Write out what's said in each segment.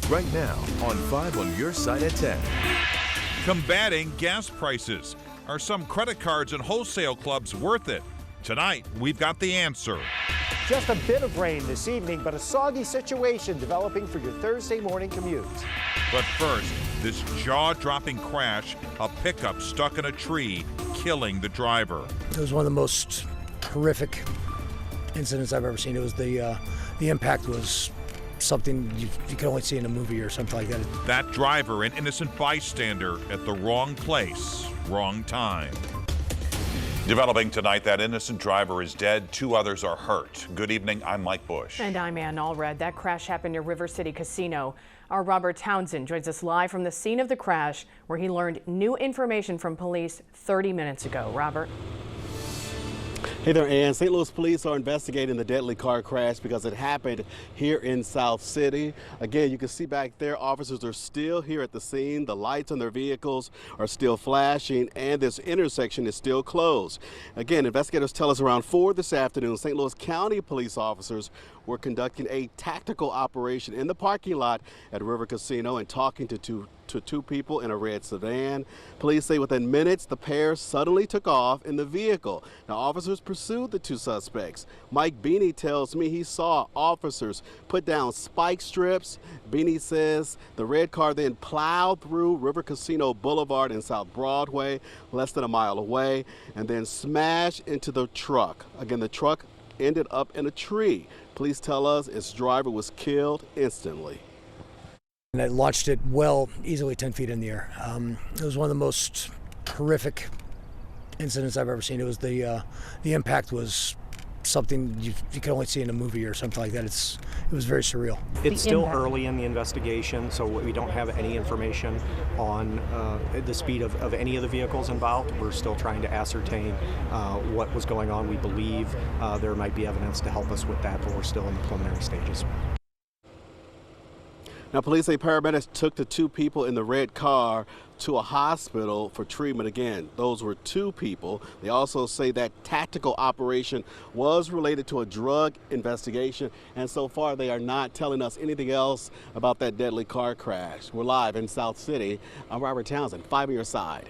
Right now on 5 on your side at 10. Combating gas prices. Are some credit cards and wholesale clubs worth it? Tonight, we've got the answer. Just a bit of rain this evening, but a soggy situation developing for your Thursday morning commute. But first, this jaw-dropping crash, a pickup stuck in a tree, killing the driver. It was one of the most horrific incidents I've ever seen. It was the impact was something you can only see in a movie or something like that. That driver, an innocent bystander at the wrong place, wrong time. Developing tonight, that innocent driver is dead. 2 others are hurt. Good evening, I'm Mike Bush. And I'm Ann Allred. That crash happened near River City Casino. Our Robert Townsend joins us live from the scene of the crash, where he learned new information from police 30 minutes ago. Robert. Hey there, Ann. St. Louis police are investigating the deadly car crash because it happened here in South City. Again, you can see back there, officers are still here at the scene. The lights on their vehicles are still flashing, and this intersection is still closed. Again, investigators tell us around 4 this afternoon, St. Louis County police officers were conducting a tactical operation in the parking lot at River Casino and talking to two people in a red sedan. Police say within minutes, the pair suddenly took off in the vehicle. Now, officers pursued the 2 suspects. Mike Beanie tells me he saw officers put down spike strips. Beanie says the red car then plowed through River Casino Boulevard and South Broadway, less than a mile away, and then smashed into the truck. Again, the truck ended up in a tree. Police tell us its driver was killed instantly. And I launched it easily 10 feet in the air. It was one of the most horrific incidents I've ever seen. It was the impact was something you can only see in a movie or something like that. It was very surreal. It's still early in the investigation, so we don't have any information on the speed of any of the vehicles involved. We're still trying to ascertain what was going on. We believe there might be evidence to help us with that, but we're still in the preliminary stages. Now, police say paramedics took the 2 people in the red car to a hospital for treatment. Again, those were 2 people. They also say that tactical operation was related to a drug investigation, and so far they are not telling us anything else about that deadly car crash. We're live in South City. I'm Robert Townsend, 5 on your side.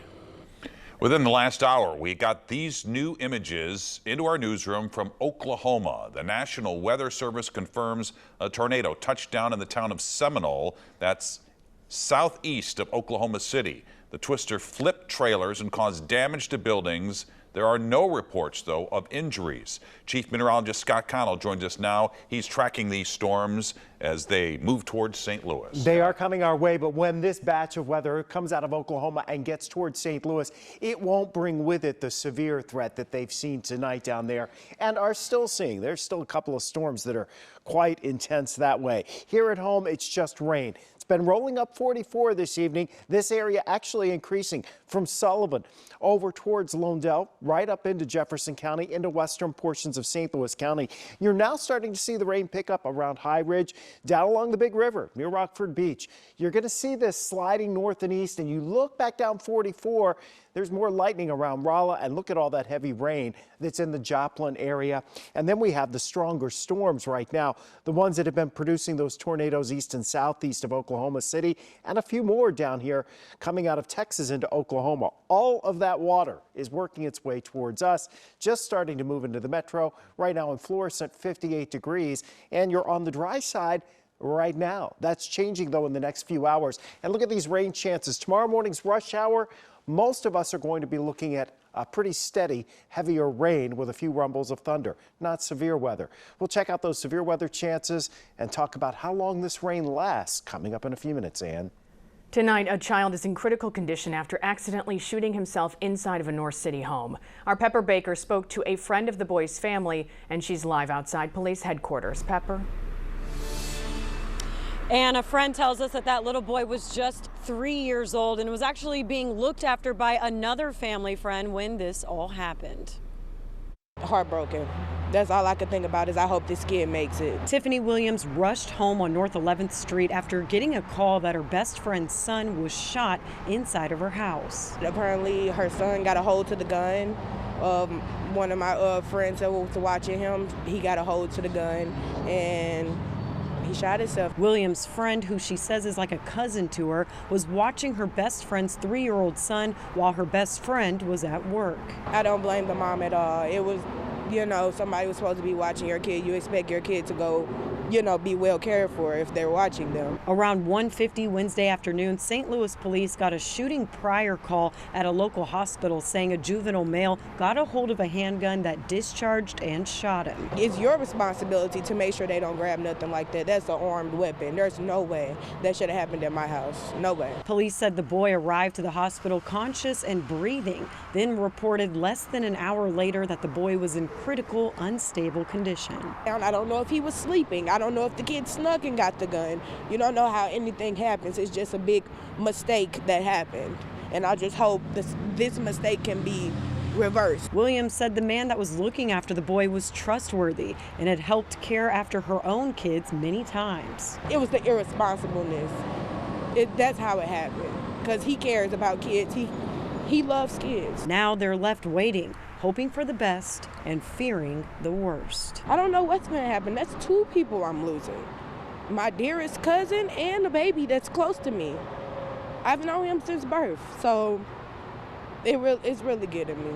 Within the last hour, we got these new images into our newsroom from Oklahoma. The National Weather Service confirms a tornado touched down in the town of Seminole. That's southeast of Oklahoma City. The twister flipped trailers and caused damage to buildings. There are no reports, though, of injuries. Chief Meteorologist Scott Connell joins us now. He's tracking these storms as they move towards St. Louis. They are coming our way, but when this batch of weather comes out of Oklahoma and gets towards St. Louis, it won't bring with it the severe threat that they've seen tonight down there and are still seeing. There's still a couple of storms that are quite intense that way. Here at home, it's just rain. It's been rolling up 44 this evening. This area actually increasing from Sullivan over towards Londell, right up into Jefferson County, into western portions of St. Louis County. You're now starting to see the rain pick up around High Ridge, down along the Big River, near Rockford Beach. You're going to see this sliding north and east, and you look back down 44, there's more lightning around Rolla, and look at all that heavy rain that's in the Joplin area. And then we have the stronger storms right now, the ones that have been producing those tornadoes east and southeast of Oklahoma City, and a few more down here coming out of Texas into Oklahoma. All of that water is working its way towards us, just starting to move into the metro. Right now in Florissant, 58 degrees, and you're on the dry side right now. That's changing, though, in the next few hours. And look at these rain chances. Tomorrow morning's rush hour, most of us are going to be looking at a pretty steady, heavier rain with a few rumbles of thunder, not severe weather. We'll check out those severe weather chances and talk about how long this rain lasts coming up in a few minutes, Ann. Tonight, a child is in critical condition after accidentally shooting himself inside of a North City home. Our Pepper Baker spoke to a friend of the boy's family, and she's live outside police headquarters. Pepper? And a friend tells us that little boy was just 3 years old and was actually being looked after by another family friend when this all happened. Heartbroken. That's all I could think about is I hope this kid makes it. Tiffany Williams rushed home on North 11th Street after getting a call that her best friend's son was shot inside of her house. Apparently her son got a hold to the gun. One of my friends that was watching him, he got a hold to the gun and he shot himself. William's friend, who she says is like a cousin to her, was watching her best friend's 3-year-old son while her best friend was at work. I don't blame the mom at all. It was, somebody was supposed to be watching your kid. You expect your kid to go, be well cared for if they're watching them. Around 1:50 Wednesday afternoon, St. Louis police got a shooting prior call at a local hospital saying a juvenile male got a hold of a handgun that discharged and shot him. It's your responsibility to make sure they don't grab nothing like that. That's an armed weapon. There's no way that should have happened at my house. No way. Police said the boy arrived to the hospital conscious and breathing, then reported less than an hour later that the boy was in critical, unstable condition. I don't know if he was sleeping. I don't know if the kid snuck and got the gun. You don't know how anything happens. It's just a big mistake that happened. And I just hope this mistake can be reversed. Williams said the man that was looking after the boy was trustworthy and had helped care after her own kids many times. It was the irresponsibleness. That's how it happened. Because he cares about kids. He loves kids. Now they're left waiting, hoping for the best and fearing the worst. I don't know what's going to happen. That's 2 people I'm losing. My dearest cousin and a baby that's close to me. I've known him since birth, so it's really getting me.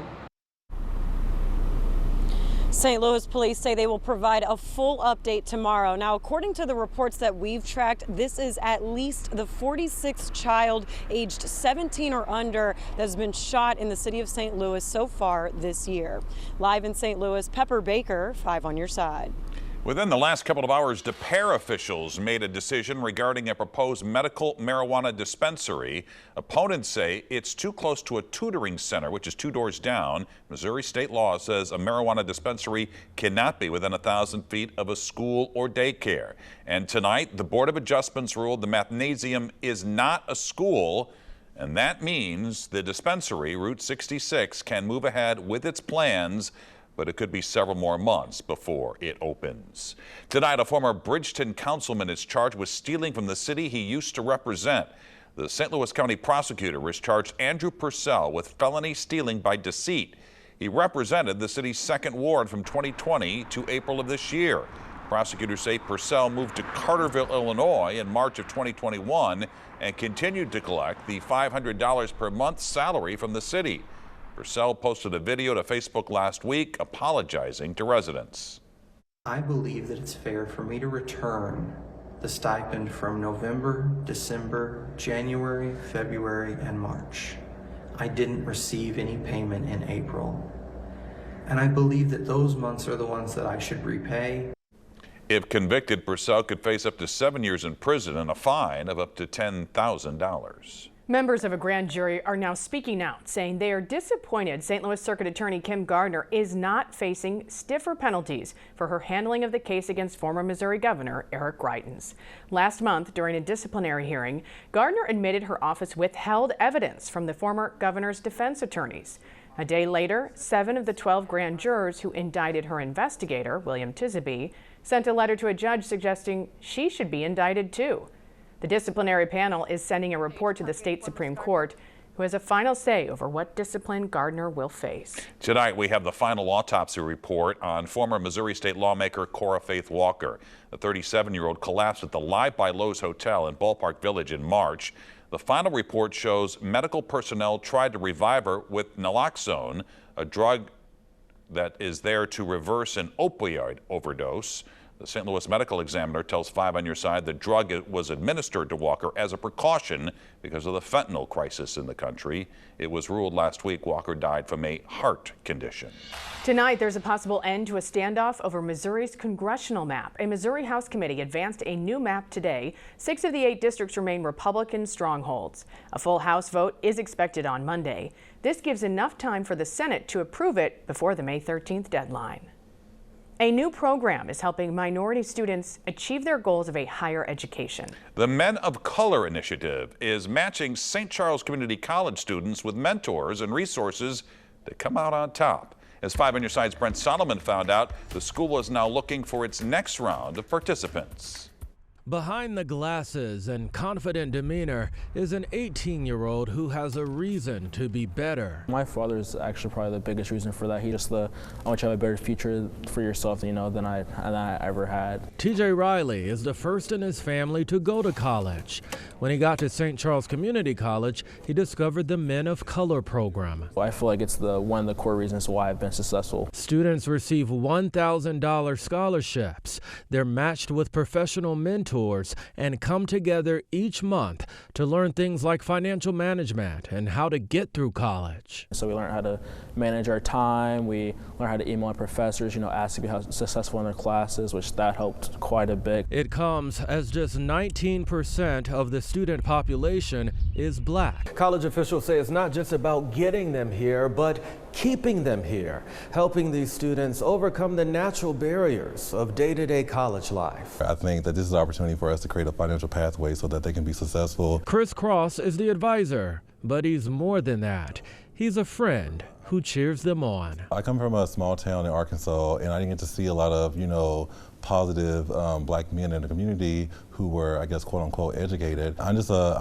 St. Louis police say they will provide a full update tomorrow. Now, according to the reports that we've tracked, this is at least the 46th child aged 17 or under that has been shot in the city of St. Louis so far this year. Live in St. Louis, Pepper Baker, 5 on your side. Within the last couple of hours, DePere officials made a decision regarding a proposed medical marijuana dispensary. Opponents say it's too close to a tutoring center, which is 2 doors down. Missouri state law says a marijuana dispensary cannot be within 1,000 feet of a school or daycare. And tonight, the Board of Adjustments ruled the Mathnasium is not a school, and that means the dispensary, Route 66, can move ahead with its plans, but it could be several more months before it opens. Tonight, a former Bridgeton councilman is charged with stealing from the city he used to represent. The St. Louis County prosecutor has charged Andrew Purcell with felony stealing by deceit. He represented the city's 2nd Ward from 2020 to April of this year. Prosecutors say Purcell moved to Carterville, Illinois in March of 2021 and continued to collect the $500 per month salary from the city. Purcell posted a video to Facebook last week apologizing to residents. I believe that it's fair for me to return the stipend from November, December, January, February, and March. I didn't receive any payment in April. And I believe that those months are the ones that I should repay. If convicted, Purcell could face up to 7 years in prison and a fine of up to $10,000. Members of a grand jury are now speaking out, saying they are disappointed St. Louis Circuit Attorney Kim Gardner is not facing stiffer penalties for her handling of the case against former Missouri Governor Eric Greitens. Last month, during a disciplinary hearing, Gardner admitted her office withheld evidence from the former governor's defense attorneys. A day later, 7 of the 12 grand jurors who indicted her investigator, William Tisby, sent a letter to a judge suggesting she should be indicted too. The disciplinary panel is sending a report to the state Supreme Court, who has a final say over what discipline Gardner will face. Tonight, we have the final autopsy report on former Missouri state lawmaker Cora Faith Walker. The 37-year-old collapsed at the Live by Lowe's Hotel in Ballpark Village in March. The final report shows medical personnel tried to revive her with naloxone, a drug that is there to reverse an opioid overdose. The St. Louis Medical Examiner tells 5 on your side the drug was administered to Walker as a precaution because of the fentanyl crisis in the country. It was ruled last week Walker died from a heart condition. Tonight, there's a possible end to a standoff over Missouri's Congressional Map. A Missouri House committee advanced a new map today. 6 of the 8 districts remain Republican strongholds. A full House vote is expected on Monday. This gives enough time for the Senate to approve it before the May 13th deadline. A new program is helping minority students achieve their goals of a higher education. The Men of Color Initiative is matching St. Charles Community College students with mentors and resources that come out on top. As 5 on your side's Brent Solomon found out, the school is now looking for its next round of participants. Behind the glasses and confident demeanor is an 18-year-old who has a reason to be better. My father is actually probably the biggest reason for that. He just I want you to have a better future for yourself, than I ever had. TJ Riley is the first in his family to go to college. When he got to St. Charles Community College, he discovered the Men of Color program. I feel like it's one of the core reasons why I've been successful. Students receive $1,000 scholarships. They're matched with professional mentors and come together each month to learn things like financial management and how to get through college. So we learn how to manage our time. We learn how to email our professors, ask to be how successful in their classes, which that helped quite a bit. It comes as just 19% of the student population is black. College officials say it's not just about getting them here, but keeping them here, helping these students overcome the natural barriers of day-to-day college life. I think that this is an opportunity for us to create a financial pathway so that they can be successful. Chris Cross is the advisor, but he's more than that. He's a friend who cheers them on. I come from a small town in Arkansas, and I didn't get to see a lot of, positive black men in the community who were, I guess, quote unquote, educated. I'm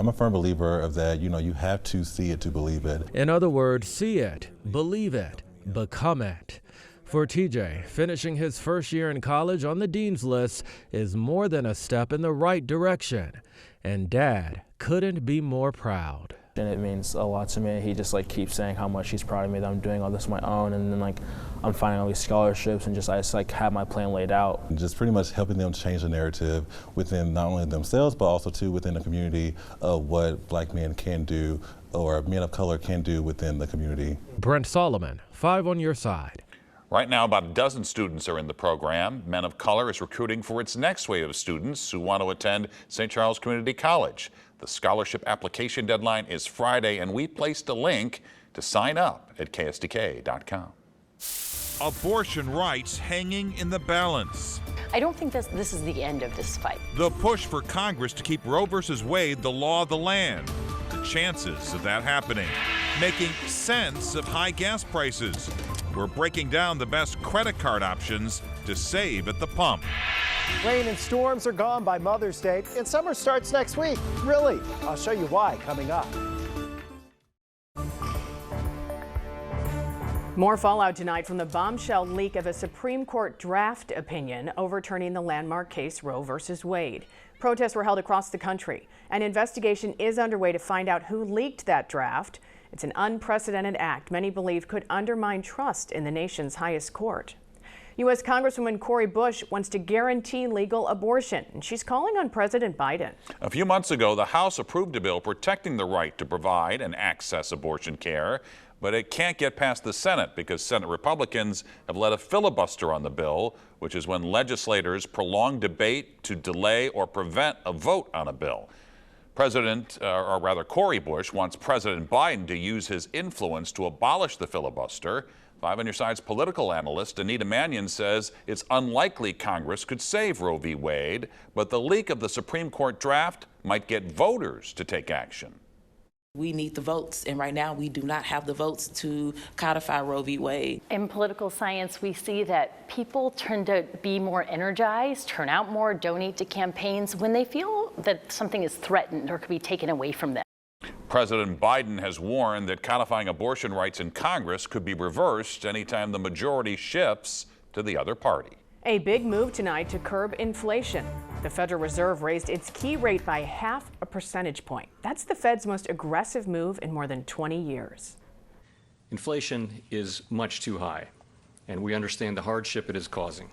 a firm believer of that, you have to see it to believe it. In other words, see it, believe it, become it. For TJ, finishing his first year in college on the dean's list is more than a step in the right direction. And Dad couldn't be more proud. And it means a lot to me. He just keeps saying how much he's proud of me that I'm doing all this on my own, and then I'm finding all these scholarships, and I just have my plan laid out. And just pretty much helping them change the narrative within not only themselves, but also too within the community of what black men can do or men of color can do within the community. Brent Solomon, 5 on your side. Right now, about a dozen students are in the program. Men of Color is recruiting for its next wave of students who want to attend St. Charles Community College. The scholarship application deadline is Friday, and we placed a link to sign up at ksdk.com. Abortion rights hanging in the balance. I don't think this is the end of this fight. The push for Congress to keep Roe v. Wade the law of the land. The chances of that happening. Making sense of high gas prices. We're breaking down the best credit card options to save at the pump. Rain and storms are gone by Mother's Day, and summer starts next week. Really? I'll show you why coming up. More fallout tonight from the bombshell leak of a Supreme Court draft opinion overturning the landmark case Roe v. Wade. Protests were held across the country. An investigation is underway to find out who leaked that draft. It's an unprecedented act many believe could undermine trust in the nation's highest court. U.S. Congresswoman Cori Bush wants to guarantee legal abortion, and she's calling on President Biden. A few months ago, the House approved a bill protecting the right to provide and access abortion care, but it can't get past the Senate because Senate Republicans have led a filibuster on the bill, which is when legislators prolong debate to delay or prevent a vote on a bill. Cori Bush wants President Biden to use his influence to abolish the filibuster. 5 on your side's political analyst Anita Mannion says it's unlikely Congress could save Roe v. Wade, but the leak of the Supreme Court draft might get voters to take action. We need the votes, and right now we do not have the votes to codify Roe v. Wade. In political science, we see that people turn to be more energized, turn out more, donate to campaigns when they feel that something is threatened or could be taken away from them. President Biden has warned that codifying abortion rights in Congress could be reversed anytime the majority shifts to the other party. A big move tonight to curb inflation. The Federal Reserve raised its key rate by 0.5 percentage point. That's the Fed's most aggressive move in more than 20 years. Inflation is much too high, and we understand the hardship it is causing,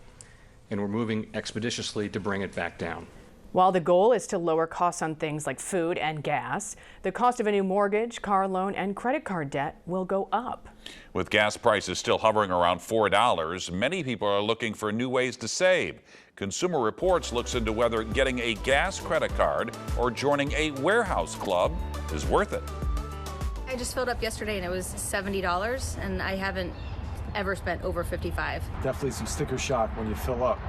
and we're moving expeditiously to bring it back down. While the goal is to lower costs on things like food and gas, the cost of a new mortgage, car loan, and credit card debt will go up. With gas prices still hovering around $4, many people are looking for new ways to save. Consumer Reports looks into whether getting a gas credit card or joining a warehouse club is worth it. I just filled up yesterday and it was $70, and I haven't ever spent over $55. Definitely some sticker shock when you fill up.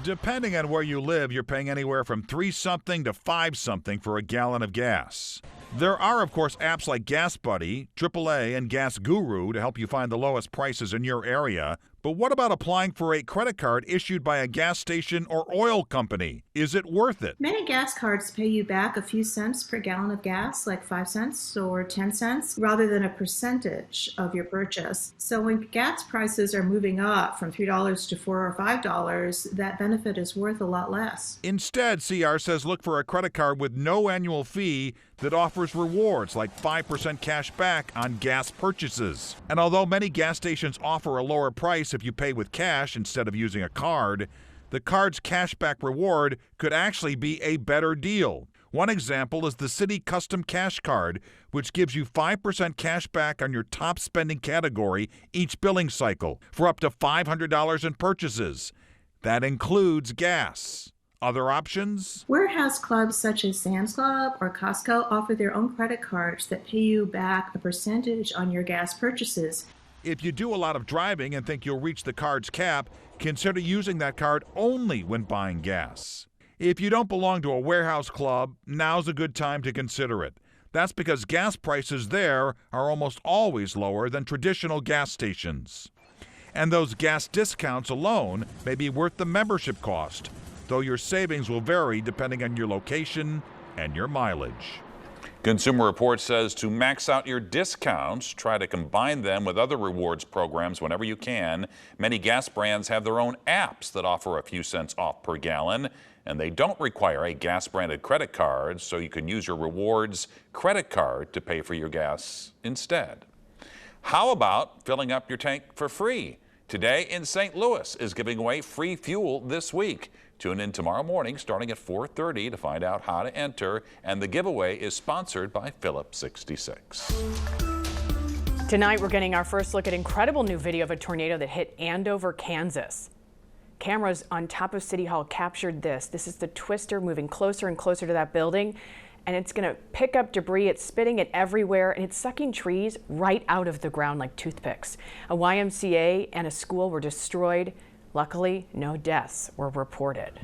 Depending on where you live, you're paying anywhere from $3-something to $5-something for a gallon of gas. There are, of course, apps like Gas Buddy, AAA, and Gas Guru to help you find the lowest prices in your area. But But what about applying for a credit card issued by a gas station or oil company? Is it worth it? Many gas cards pay you back a few cents per gallon of gas, like 5 cents or 10 cents, rather than a percentage of your purchase. So when gas prices are moving up from $3 to $4 or $5, that benefit is worth a lot less. Instead, CR says look for a credit card with no annual fee that offers rewards like 5% cash back on gas purchases. And although many gas stations offer a lower price if you pay with cash instead of using a card, the card's cashback reward could actually be a better deal. One example is the City Custom Cash Card, which gives you 5% cash back on your top spending category each billing cycle for up to $500 in purchases. That includes gas. Other options? Warehouse clubs such as Sam's Club or Costco offer their own credit cards that pay you back a percentage on your gas purchases. If you do a lot of driving and think you'll reach the card's cap, consider using that card only when buying gas. If you don't belong to a warehouse club, now's a good time to consider it. That's because gas prices there are almost always lower than traditional gas stations. And those gas discounts alone may be worth the membership cost, though your savings will vary depending on your location and your mileage. Consumer Reports says to max out your discounts, try to combine them with other rewards programs whenever you can. Many gas brands have their own apps that offer a few cents off per gallon, and they don't require a gas-branded credit card, so you can use your rewards credit card to pay for your gas instead. How about filling up your tank for free? Today in St. Louis is giving away free fuel this week. Tune in tomorrow morning starting at 4:30 to find out how to enter, and the giveaway is sponsored by Phillips 66. Tonight we're getting our first look at incredible new video of a tornado that hit Andover, Kansas. Cameras on top of City Hall captured this. This is the twister moving closer and closer to that building, and it's going to pick up debris. It's spitting it everywhere, and it's sucking trees right out of the ground like toothpicks. A YMCA and a school were destroyed. Luckily, no deaths were reported.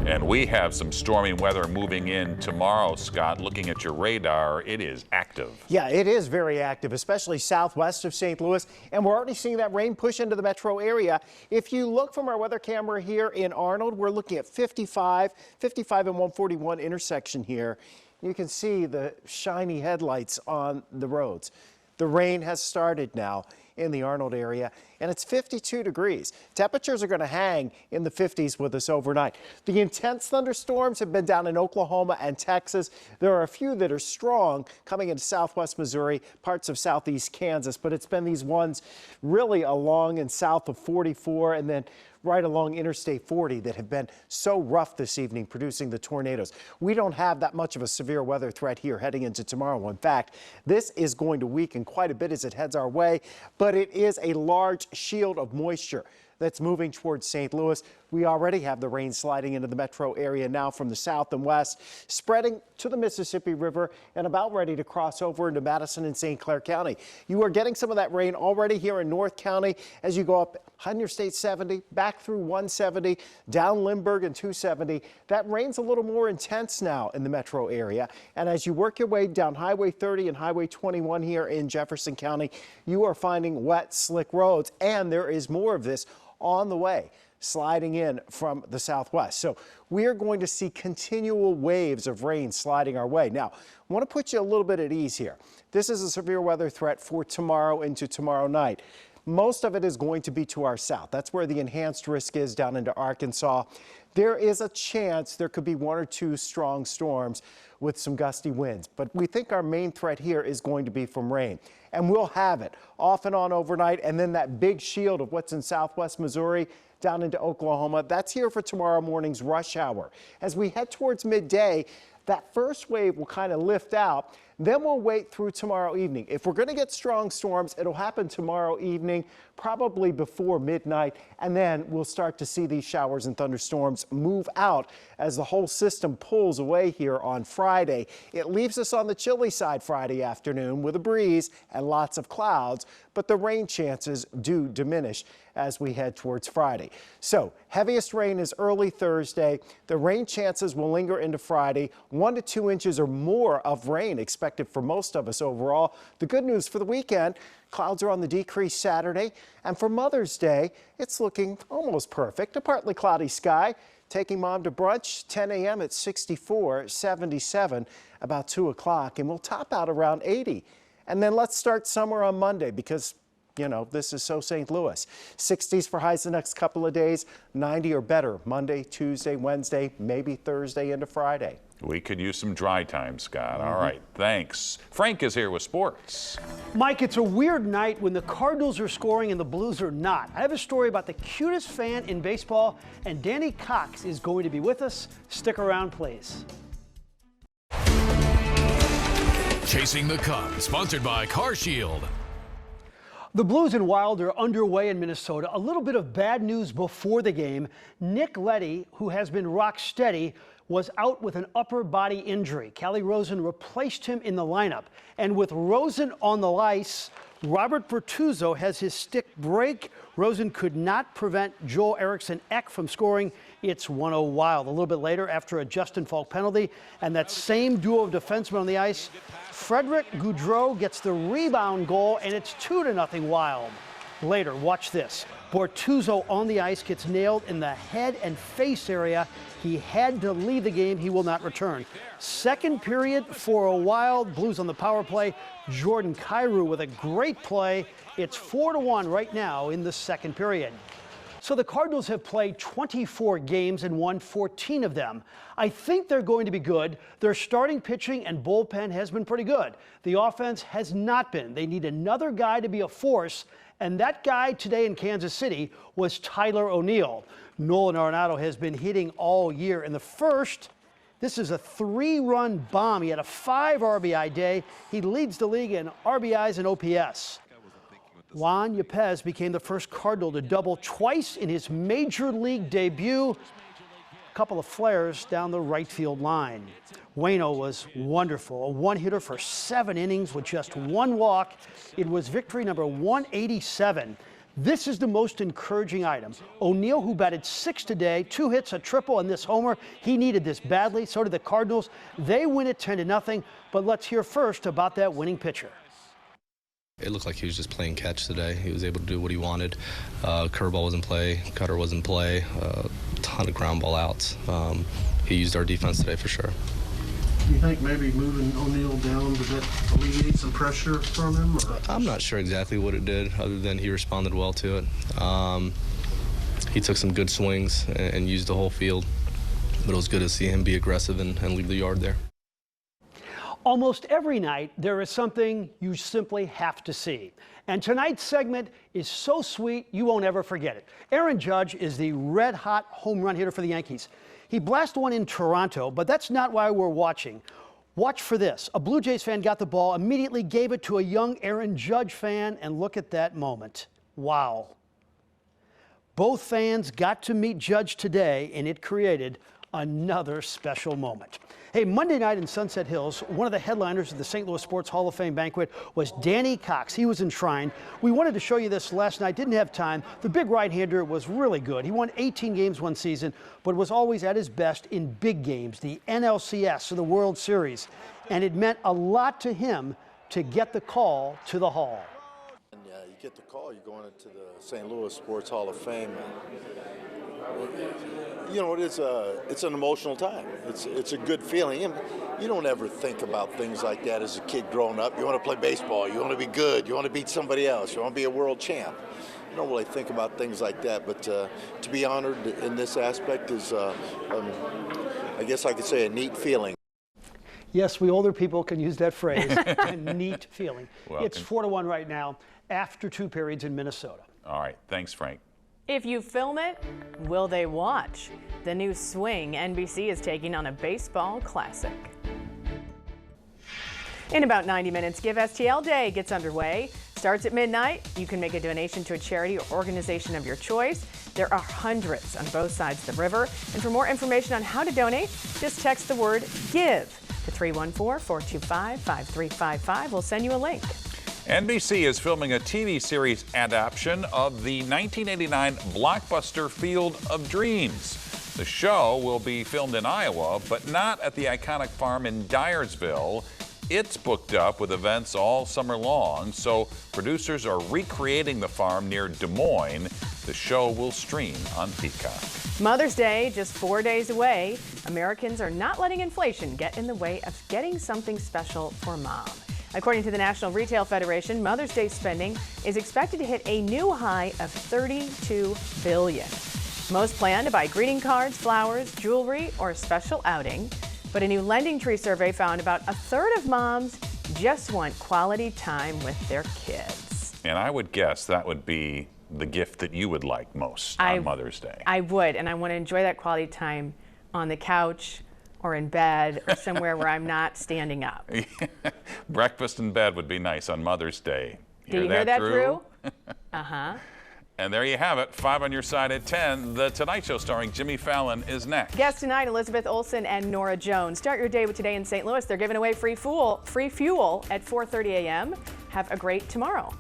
And we have some stormy weather moving in tomorrow, Scott. Looking at your radar, it is active. Yeah, it is very active, especially southwest of St. Louis. And we're already seeing that rain push into the metro area. If you look from our weather camera here in Arnold, we're looking at 55 and 141 intersection here. You can see the shiny headlights on the roads. The rain has started now in the Arnold area, and it's 52 degrees. Temperatures are going to hang in the 50s with us overnight. The intense thunderstorms have been down in Oklahoma and Texas. There are a few that are strong coming into southwest Missouri, parts of southeast Kansas, but it's been these ones really along and south of 44 and then right along Interstate 40 that have been so rough this evening, producing the tornadoes. We don't have that much of a severe weather threat here heading into tomorrow. In fact, this is going to weaken quite a bit as it heads our way, but it is a large shield of moisture that's moving towards St. Louis. We already have the rain sliding into the metro area now from the south and west, spreading to the Mississippi River and about ready to cross over into Madison and St. Clair County. You are getting some of that rain already here in North County as you go up Interstate 70, back through 170, down Lindbergh and 270. That rain's a little more intense now in the metro area. And as you work your way down Highway 30 and Highway 21 here in Jefferson County, you are finding wet, slick roads, and there is more of this on the way, sliding in from the southwest. So we are going to see continual waves of rain sliding our way. Now, I want to put you a little bit at ease here. This is a severe weather threat for tomorrow into tomorrow night. Most of it is going to be to our south. That's where the enhanced risk is, down into Arkansas. There is a chance there could be one or two strong storms with some gusty winds, but we think our main threat here is going to be from rain. And we'll have it off and on overnight, and then that big shield of what's in southwest Missouri down into Oklahoma, that's here for tomorrow morning's rush hour. As we head towards midday, that first wave will kind of lift out. Then we'll wait through tomorrow evening. If we're going to get strong storms, it'll happen tomorrow evening, probably before midnight, and then we'll start to see these showers and thunderstorms move out as the whole system pulls away here on Friday. It leaves us on the chilly side Friday afternoon with a breeze and lots of clouds, but but the rain chances do diminish as we head towards Friday. So heaviest rain is early Thursday. The rain chances will linger into Friday. 1 to 2 inches or more of rain expected for most of us overall. The good news for the weekend, clouds are on the decrease Saturday. And for Mother's Day, it's looking almost perfect. A partly cloudy sky. Taking mom to brunch, 10 a.m. at 64, 77 about 2 o'clock, and we'll top out around 80. And then let's start summer on Monday because, you know, this is so St. Louis. 60s for highs the next couple of days, 90 or better Monday, Tuesday, Wednesday, maybe Thursday into Friday. We could use some dry time, Scott. All right, thanks. Frank is here with sports. Mike, it's a weird night when the Cardinals are scoring and the Blues are not. I have a story about the cutest fan in baseball, and Danny Cox is going to be with us. Stick around, please. Chasing the Cup, sponsored by Car Shield. The Blues and Wild are underway in Minnesota. A little bit of bad news before the game. Nick Leddy, who has been rock steady, was out with an upper body injury. Callie Rosen replaced him in the lineup. And with Rosen on the ice, Robert Bertuzzo has his stick break. Rosen could not prevent Joel Eriksson Ek from scoring. It's 1-0 Wild. A little bit later, after a Justin Falk penalty, and that same duo of defensemen on the ice, Frederick Gaudreau gets the rebound goal, and it's 2-0 Wild. Later, watch this. Bortuzzo on the ice gets nailed in the head and face area. He had to leave the game. He will not return. Second period for a Wild. Blues on the power play. Jordan Kyrou with a great play. It's 4-1 right now in the second period. So the Cardinals have played 24 games and won 14 of them. I think they're going to be good. Their starting pitching and bullpen has been pretty good. The offense has not been. They need another guy to be a force, and that guy today in Kansas City was Tyler O'Neill. Nolan Arenado has been hitting all year. In the first, this is a 3-run bomb. He had a 5 RBI day. He leads the league in RBIs and OPS. Juan Yepez became the first Cardinal to double twice in his major league debut. A couple of flares down the right field line. Waino was wonderful, a one-hitter for 7 innings with just 1 walk. It was victory number 187. This is the most encouraging item. O'Neill, who batted 6 today, 2 hits, a triple, and this homer. He needed this badly. So did the Cardinals. They win it 10-0. But let's hear first about that winning pitcher. It looked like he was just playing catch today. He was able to do what he wanted. Curveball was in play, cutter was in play, a ton of ground ball outs. He used our defense today for sure. Do you think maybe moving O'Neill down, did that alleviate some pressure from him? Or? I'm not sure exactly what it did, other than he responded well to it. He took some good swings and used the whole field, but it was good to see him be aggressive and leave the yard there. Almost every night, there is something you simply have to see. And tonight's segment is so sweet, you won't ever forget it. Aaron Judge is the red-hot home run hitter for the Yankees. He blasted one in Toronto, but that's not why we're watching. Watch for this. A Blue Jays fan got the ball, immediately gave it to a young Aaron Judge fan, and look at that moment. Wow. Both fans got to meet Judge today, and it created another special moment. Hey, Monday night in Sunset Hills, one of the headliners of the St. Louis Sports Hall of Fame banquet was Danny Cox. He was enshrined. We wanted to show you this last night, didn't have time. The big right-hander was really good. He won 18 games one season, but was always at his best in big games, the NLCS or the World Series. And it meant a lot to him to get the call to the Hall. And you get the call, you're going into the St. Louis Sports Hall of Fame. You know, it's an emotional time. It's a good feeling. And you don't ever think about things like that as a kid growing up. You want to play baseball. You want to be good. You want to beat somebody else. You want to be a world champ. You don't really think about things like that. But to be honored in this aspect is, I guess I could say, a neat feeling. Yes, we older people can use that phrase, a neat feeling. Well, it's 4-1 right now after 2 periods in Minnesota. All right, thanks, Frank. If you film it, will they watch? The new Swing NBC is taking on a baseball classic. In about 90 minutes, Give STL Day gets underway. Starts at midnight. You can make a donation to a charity or organization of your choice. There are hundreds on both sides of the river. And for more information on how to donate, just text the word GIVE to 314-425-5355. We'll send you a link. NBC is filming a TV series adaptation of the 1989 blockbuster Field of Dreams. The show will be filmed in Iowa, but not at the iconic farm in Dyersville. It's booked up with events all summer long, so producers are recreating the farm near Des Moines. The show will stream on Peacock. Mother's Day just 4 days away. Americans are not letting inflation get in the way of getting something special for mom. According to the National Retail Federation, Mother's Day spending is expected to hit a new high of $32 billion. Most plan to buy greeting cards, flowers, jewelry, or a special outing. But a new Lending Tree survey found about a third of moms just want quality time with their kids. And I would guess that would be the gift that you would like most on Mother's Day. I would, and I want to enjoy that quality time on the couch or in bed or somewhere where I'm not standing up. Breakfast in bed would be nice on Mother's Day. Do you hear that, Drew? Uh-huh. And there you have it, 5 on your side at 10. The Tonight Show starring Jimmy Fallon is next. Guests tonight, Elizabeth Olsen and Nora Jones. Start your day with Today in St. Louis. They're giving away free fuel at 4:30 a.m. Have a great tomorrow.